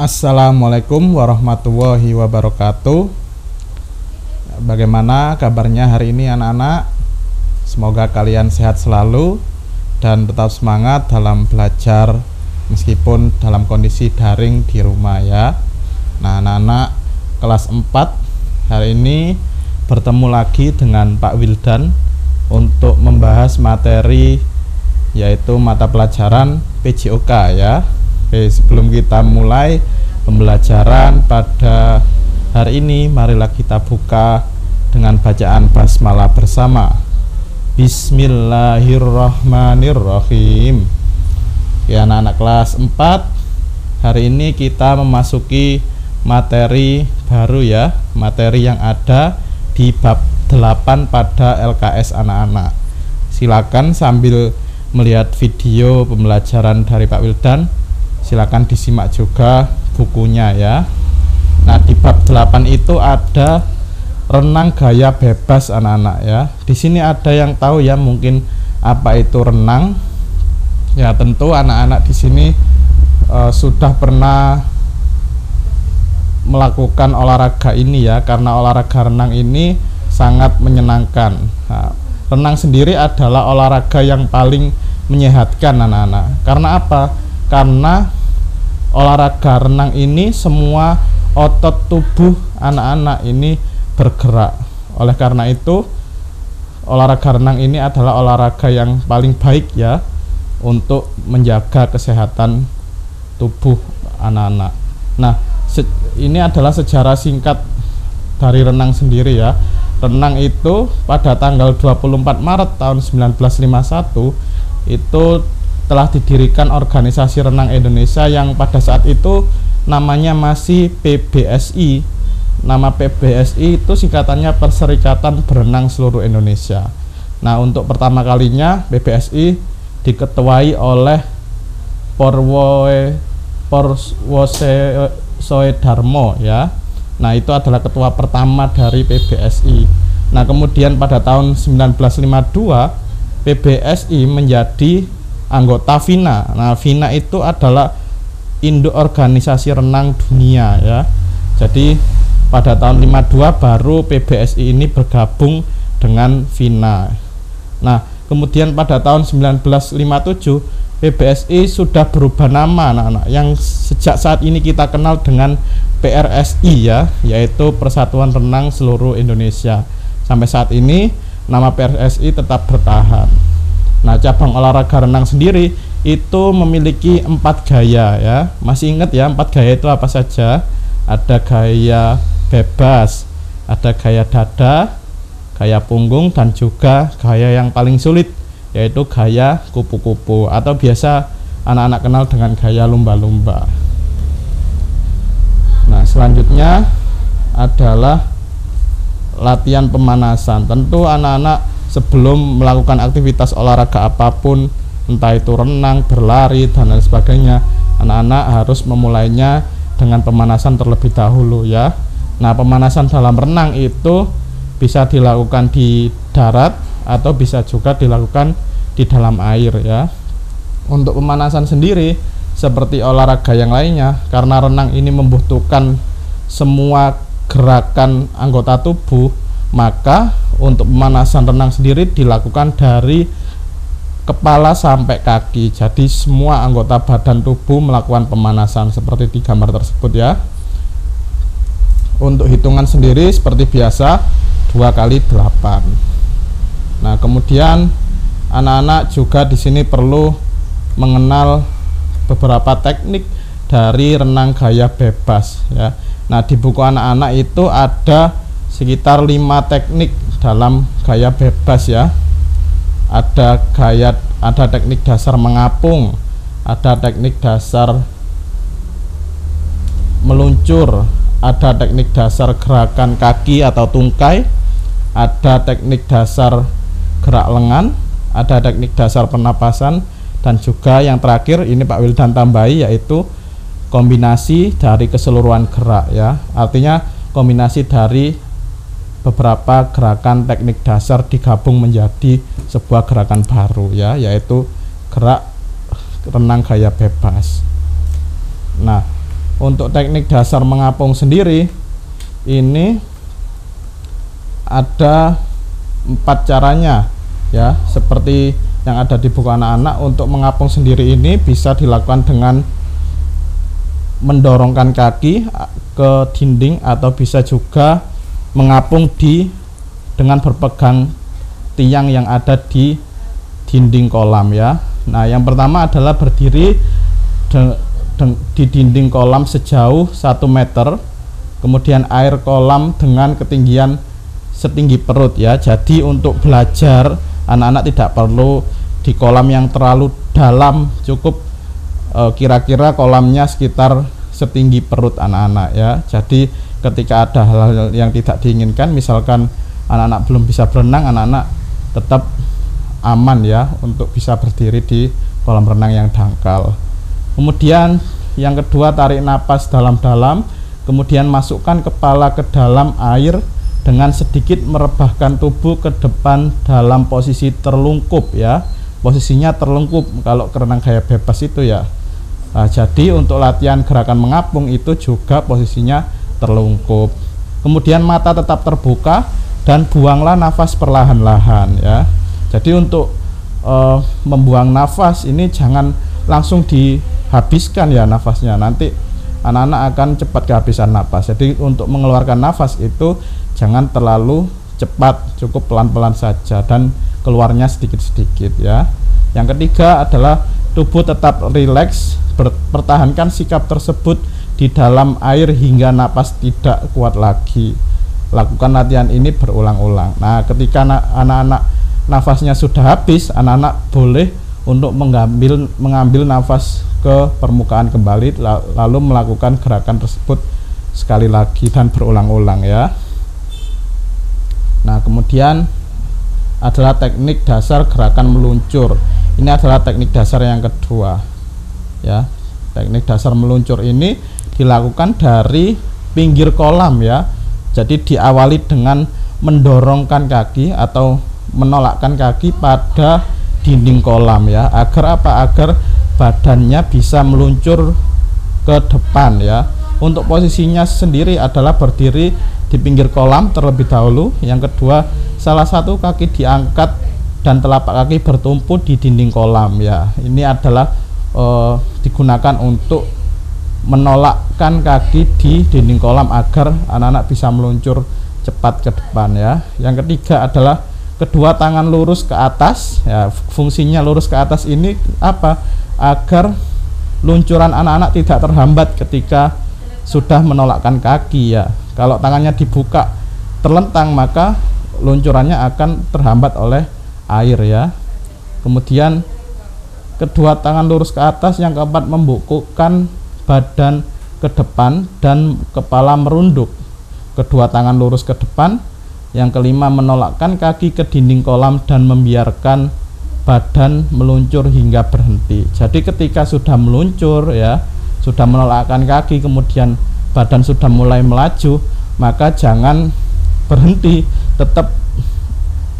Assalamualaikum warahmatullahi wabarakatuh. Bagaimana kabarnya hari ini anak-anak? Semoga kalian sehat selalu dan tetap semangat dalam belajar meskipun dalam kondisi daring di rumah ya. Nah, anak-anak kelas 4 hari ini bertemu lagi dengan Pak Wildan untuk membahas materi yaitu mata pelajaran PJOK ya. Oke, sebelum kita mulai pembelajaran pada hari ini, marilah kita buka dengan bacaan basmalah bersama. Bismillahirrahmanirrahim. Ya, anak-anak kelas 4, hari ini kita memasuki materi baru ya, materi yang ada di bab 8 pada LKS anak-anak. Silakan sambil melihat video pembelajaran dari Pak Wildan, silakan disimak juga bukunya ya. Nah, di bab 8 itu ada renang gaya bebas anak-anak ya. Di sini ada yang tahu ya mungkin apa itu renang. Ya, tentu anak-anak di sini sudah pernah melakukan olahraga ini ya, karena olahraga renang ini sangat menyenangkan. Nah, renang sendiri adalah olahraga yang paling menyehatkan anak-anak. Karena apa? Karena olahraga renang ini semua otot tubuh anak-anak ini bergerak. Oleh karena itu olahraga renang ini adalah olahraga yang paling baik ya untuk menjaga kesehatan tubuh anak-anak. Nah, ini adalah sejarah singkat dari renang sendiri ya. Renang itu pada tanggal 24 Maret tahun 1951 itu telah didirikan organisasi renang Indonesia yang pada saat itu namanya masih PBSI. Nama PBSI itu singkatannya Perserikatan Berenang Seluruh Indonesia. Nah, untuk pertama kalinya PBSI diketuai oleh Porwosoedarmo ya. Nah, itu adalah ketua pertama dari PBSI. Nah, kemudian pada tahun 1952 PBSI menjadi anggota FINA. Nah, FINA itu adalah induk organisasi renang dunia ya. Jadi pada tahun 52 baru PBSI ini bergabung dengan FINA. Nah, kemudian pada tahun 1957 PBSI sudah berubah nama anak-anak, yang sejak saat ini kita kenal dengan PRSI ya, yaitu Persatuan Renang Seluruh Indonesia. Sampai saat ini nama PRSI tetap bertahan. Nah, cabang olahraga renang sendiri itu memiliki 4 gaya ya. Masih ingat ya 4 gaya itu apa saja? Ada gaya bebas, ada gaya dada, gaya punggung, dan juga gaya yang paling sulit yaitu gaya kupu-kupu atau biasa anak-anak kenal dengan gaya lumba-lumba. Nah, selanjutnya adalah latihan pemanasan. Tentu anak-anak sebelum melakukan aktivitas olahraga apapun, entah itu renang, berlari, dan lain sebagainya, anak-anak harus memulainya dengan pemanasan terlebih dahulu ya. Nah, pemanasan dalam renang itu bisa dilakukan di darat atau bisa juga dilakukan di dalam air ya. Untuk pemanasan sendiri seperti olahraga yang lainnya, karena renang ini membutuhkan semua gerakan anggota tubuh, maka untuk pemanasan renang sendiri dilakukan dari kepala sampai kaki. Jadi semua anggota badan tubuh melakukan pemanasan seperti di gambar tersebut ya. Untuk hitungan sendiri seperti biasa 2 kali 8. Nah, kemudian anak-anak juga di sini perlu mengenal beberapa teknik dari renang gaya bebas ya. Nah, di buku anak-anak itu ada sekitar 5 teknik dalam gaya bebas ya. Ada teknik dasar mengapung, ada teknik dasar meluncur, ada teknik dasar gerakan kaki atau tungkai, ada teknik dasar gerak lengan, ada teknik dasar pernapasan, dan juga yang terakhir ini Pak Wildan tambahi yaitu kombinasi dari keseluruhan gerak ya. Artinya kombinasi dari beberapa gerakan teknik dasar digabung menjadi sebuah gerakan baru ya, yaitu gerak renang gaya bebas. Nah, untuk teknik dasar mengapung sendiri ini ada 4 caranya ya, seperti yang ada di buku anak-anak. Untuk mengapung sendiri ini bisa dilakukan dengan mendorongkan kaki ke dinding, atau bisa juga mengapung dengan berpegang tiang yang ada di dinding kolam ya. Nah, yang pertama adalah berdiri di dinding kolam sejauh 1 meter, kemudian air kolam dengan ketinggian setinggi perut ya. Jadi untuk belajar anak-anak tidak perlu di kolam yang terlalu dalam, cukup kira-kira kolamnya sekitar setinggi perut anak-anak ya. Jadi ketika ada hal-hal yang tidak diinginkan, misalkan anak-anak belum bisa berenang, anak-anak tetap aman ya untuk bisa berdiri di kolam renang yang dangkal. Kemudian yang kedua, tarik napas dalam-dalam, kemudian masukkan kepala ke dalam air dengan sedikit merebahkan tubuh ke depan dalam posisi terlungkup ya. Posisinya terlungkup kalau renang gaya bebas itu ya. Nah, jadi untuk latihan gerakan mengapung itu juga posisinya terlungkup. Kemudian mata tetap terbuka dan buanglah nafas perlahan-lahan ya. Jadi untuk membuang nafas ini jangan langsung dihabiskan ya nafasnya, nanti anak-anak akan cepat kehabisan nafas. Jadi untuk mengeluarkan nafas itu jangan terlalu cepat, cukup pelan-pelan saja dan keluarnya sedikit-sedikit ya. Yang ketiga adalah tubuh tetap rileks, pertahankan sikap tersebut di dalam air hingga napas tidak kuat lagi. Lakukan latihan ini berulang-ulang. Nah, ketika anak-anak nafasnya sudah habis, anak-anak boleh untuk mengambil nafas ke permukaan kembali, lalu melakukan gerakan tersebut sekali lagi dan berulang-ulang ya. Nah, kemudian adalah teknik dasar gerakan meluncur. Ini adalah teknik dasar yang kedua ya. Teknik dasar meluncur ini dilakukan dari pinggir kolam ya. Jadi diawali dengan mendorongkan kaki atau menolakkan kaki pada dinding kolam ya. Agar apa? Agar badannya bisa meluncur ke depan ya. Untuk posisinya sendiri adalah berdiri di pinggir kolam terlebih dahulu. Yang kedua, salah satu kaki diangkat dan telapak kaki bertumpu di dinding kolam ya. Ini adalah digunakan untuk menolakkan kaki di dinding kolam agar anak-anak bisa meluncur cepat ke depan ya. Yang ketiga adalah kedua tangan lurus ke atas ya. Fungsinya lurus ke atas ini apa? Agar luncuran anak-anak tidak terhambat ketika sudah menolakkan kaki ya. Kalau tangannya dibuka terlentang, maka luncurannya akan terhambat oleh air ya. Kemudian kedua tangan lurus ke atas. Yang keempat, membungkukkan badan ke depan dan kepala merunduk. Kedua tangan lurus ke depan. Yang kelima, menolakkan kaki ke dinding kolam dan membiarkan badan meluncur hingga berhenti. Jadi ketika sudah meluncur ya, sudah menolakkan kaki, kemudian badan sudah mulai melaju, maka jangan berhenti, tetap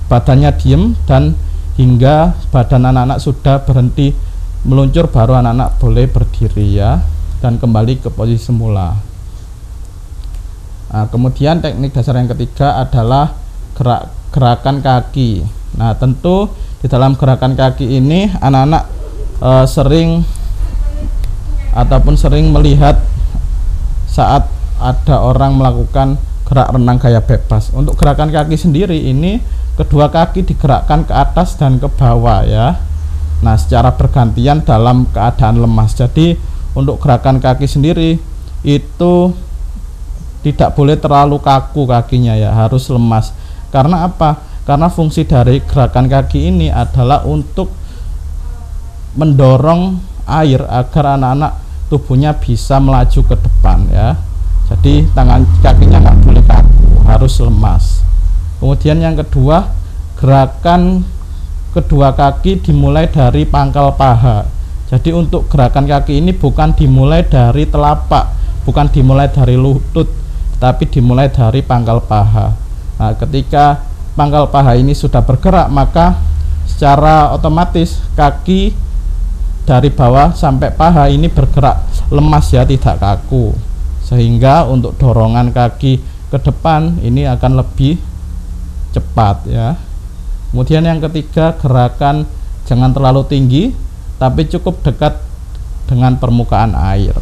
badannya diem dan hingga badan anak-anak sudah berhenti meluncur, baru anak-anak boleh berdiri ya dan kembali ke posisi semula. Nah, kemudian teknik dasar yang ketiga adalah gerakan kaki. Nah, tentu di dalam gerakan kaki ini anak-anak sering melihat saat ada orang melakukan gerak renang gaya bebas. Untuk gerakan kaki sendiri ini kedua kaki digerakkan ke atas dan ke bawah ya. Nah, secara bergantian dalam keadaan lemas. Jadi untuk gerakan kaki sendiri itu tidak boleh terlalu kaku kakinya ya, harus lemas. Karena apa? Karena fungsi dari gerakan kaki ini adalah untuk mendorong air agar anak-anak tubuhnya bisa melaju ke depan ya. Jadi tangan kakinya nggak boleh kaku, harus lemas. Kemudian yang kedua, gerakan kedua kaki dimulai dari pangkal paha. Jadi untuk gerakan kaki ini bukan dimulai dari telapak, bukan dimulai dari lutut, tapi dimulai dari pangkal paha. Nah, ketika pangkal paha ini sudah bergerak, maka secara otomatis kaki dari bawah sampai paha ini bergerak lemas ya, tidak kaku, sehingga untuk dorongan kaki ke depan ini akan lebih cepat ya. Kemudian yang ketiga, gerakan jangan terlalu tinggi tapi cukup dekat dengan permukaan air.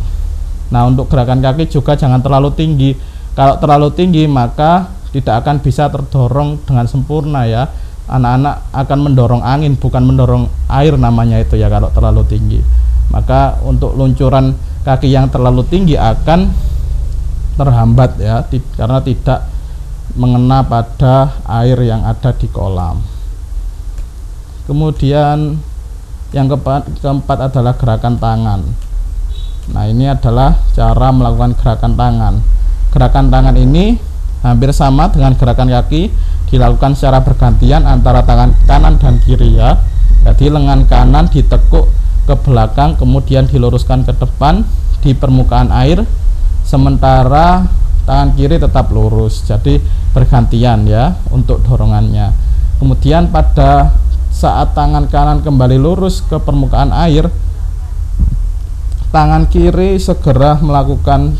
Nah, untuk gerakan kaki juga jangan terlalu tinggi. Kalau terlalu tinggi maka tidak akan bisa terdorong dengan sempurna ya. Anak-anak akan mendorong angin, bukan mendorong air namanya itu ya kalau terlalu tinggi. Maka untuk luncuran kaki yang terlalu tinggi akan terhambat ya, karena tidak mengena pada air yang ada di kolam. Kemudian yang keempat adalah gerakan tangan. Nah, ini adalah cara melakukan gerakan tangan. Gerakan tangan ini hampir sama dengan gerakan kaki, dilakukan secara bergantian antara tangan kanan dan kiri ya. Jadi lengan kanan ditekuk ke belakang, kemudian diluruskan ke depan di permukaan air, sementara tangan kiri tetap lurus. Jadi bergantian ya untuk dorongannya. Kemudian pada saat tangan kanan kembali lurus ke permukaan air, tangan kiri segera melakukan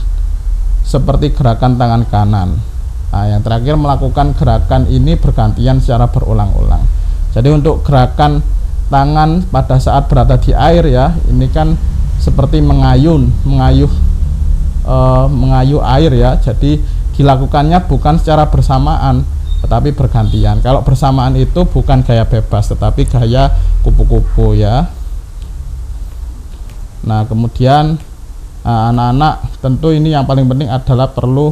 seperti gerakan tangan kanan. Nah, yang terakhir melakukan gerakan ini bergantian secara berulang-ulang. Jadi untuk gerakan tangan pada saat berada di air ya, ini kan seperti mengayuh air ya. Jadi dilakukannya bukan secara bersamaan tetapi bergantian. Kalau bersamaan itu bukan gaya bebas tetapi gaya kupu-kupu ya. Nah, kemudian anak-anak tentu ini yang paling penting adalah perlu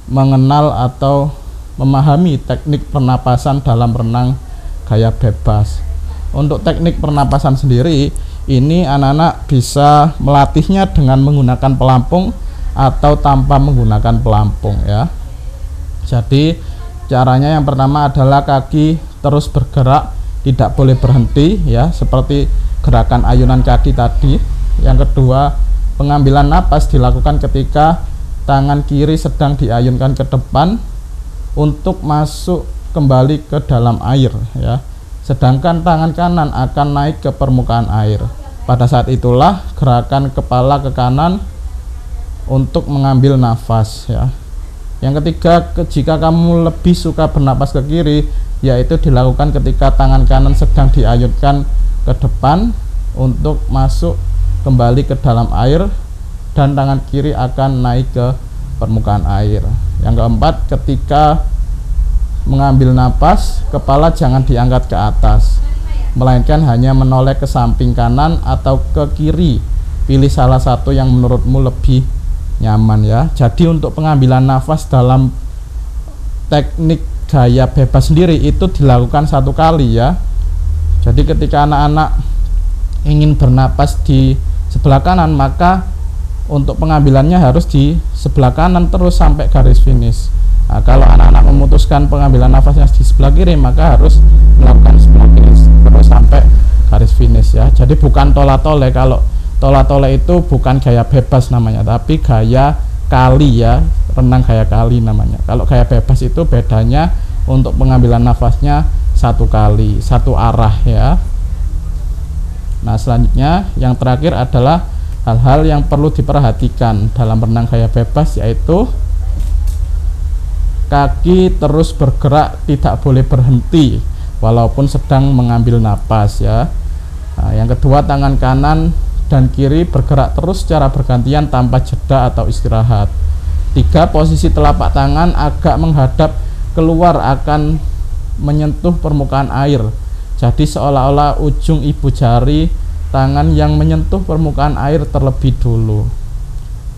mengenal atau memahami teknik pernapasan dalam renang gaya bebas. Untuk teknik pernapasan sendiri ini anak-anak bisa melatihnya dengan menggunakan pelampung atau tanpa menggunakan pelampung ya. Jadi caranya yang pertama adalah kaki terus bergerak, tidak boleh berhenti ya, seperti gerakan ayunan kaki tadi. Yang kedua, pengambilan napas dilakukan ketika tangan kiri sedang diayunkan ke depan untuk masuk kembali ke dalam air ya. Sedangkan tangan kanan akan naik ke permukaan air. Pada saat itulah gerakan kepala ke kanan untuk mengambil nafas ya. Yang ketiga, jika kamu lebih suka bernapas ke kiri, yaitu dilakukan ketika tangan kanan sedang diayunkan ke depan untuk masuk kembali ke dalam air dan tangan kiri akan naik ke permukaan air. Yang keempat, ketika mengambil napas, kepala jangan diangkat ke atas, melainkan hanya menoleh ke samping kanan atau ke kiri. Pilih salah satu yang menurutmu lebih nyaman ya. Jadi untuk pengambilan nafas dalam teknik gaya bebas sendiri itu dilakukan satu kali ya. Jadi ketika anak-anak ingin bernapas di sebelah kanan, maka untuk pengambilannya harus di sebelah kanan terus sampai garis finish. Nah, kalau anak-anak memutuskan pengambilan nafasnya di sebelah kiri, maka harus melakukan sebelah kiri terus sampai garis finish ya. Jadi bukan tola-tole. Kalau tola-tole itu bukan gaya bebas namanya, tapi gaya kali ya, renang gaya kali namanya. Kalau gaya bebas itu bedanya untuk pengambilan nafasnya satu kali, satu arah ya. Nah, selanjutnya yang terakhir adalah hal-hal yang perlu diperhatikan dalam renang gaya bebas, yaitu kaki terus bergerak, tidak boleh berhenti walaupun sedang mengambil napas ya. Nah, yang kedua, tangan kanan dan kiri bergerak terus secara bergantian tanpa jeda atau istirahat. 3, posisi telapak tangan agak menghadap keluar akan menyentuh permukaan air. Jadi seolah-olah ujung ibu jari tangan yang menyentuh permukaan air terlebih dulu.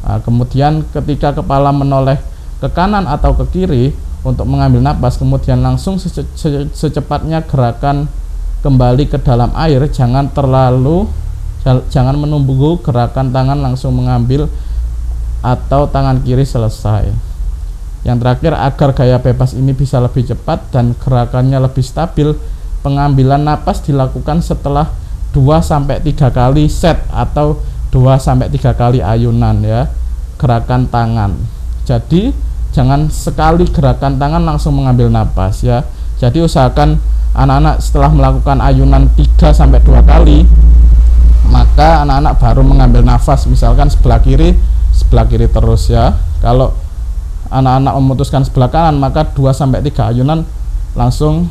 Nah, kemudian ketika kepala menoleh ke kanan atau ke kiri untuk mengambil napas, kemudian langsung secepatnya gerakan kembali ke dalam air. Jangan menunggu gerakan tangan langsung mengambil atau tangan kiri selesai. Yang terakhir, agar gaya bebas ini bisa lebih cepat dan gerakannya lebih stabil, pengambilan napas dilakukan setelah 2-3 kali set atau 2-3 kali ayunan ya, gerakan tangan. Jadi jangan sekali gerakan tangan langsung mengambil napas ya. Jadi usahakan anak-anak setelah melakukan ayunan 3-2 kali, maka anak-anak baru mengambil nafas, misalkan sebelah kiri terus ya. Kalau anak-anak memutuskan sebelah kanan, maka 2-3 ayunan langsung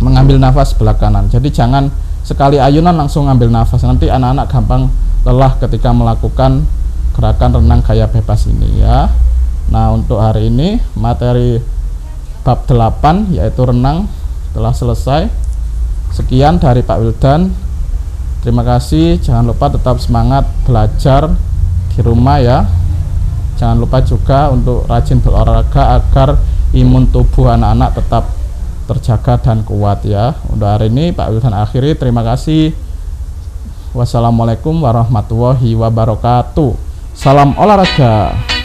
mengambil nafas sebelah kanan. Jadi jangan sekali ayunan langsung ngambil nafas, nanti anak-anak gampang lelah ketika melakukan gerakan renang gaya bebas ini ya. Nah, untuk hari ini materi bab 8 yaitu renang telah selesai. Sekian dari Pak Wildan. Terima kasih. Jangan lupa tetap semangat belajar di rumah ya. Jangan lupa juga untuk rajin berolahraga agar imun tubuh anak-anak tetap terjaga dan kuat ya. Untuk hari ini Pak Wildan akhiri. Terima kasih. Wassalamualaikum warahmatullahi wabarakatuh. Salam olahraga.